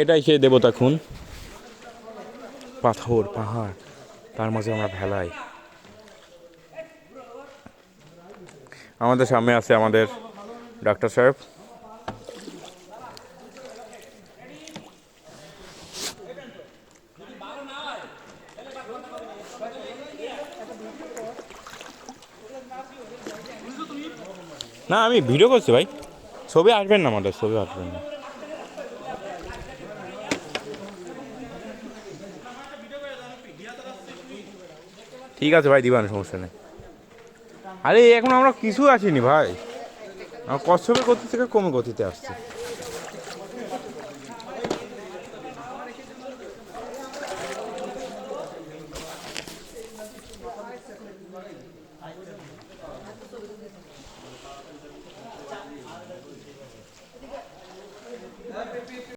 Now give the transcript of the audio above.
এটাই সেই দেবতা খুন, পাথর পাহাড়, তার মাঝে আমরা ভেলাই। আমাদের সামনে আছে আমাদের ডাক্তার সাহেব। না আমি ভিডিও করছি ভাই, ছবি আসবেন না, আমাদের ছবি আসবেন না। ঠিক আছে ভাই, দিবান, সমস্যা নেই। আরে এখন আমরা কিছু আসিনি ভাই, আমার কচ্ছপের গতি থেকে কমে গতিতে আসছে।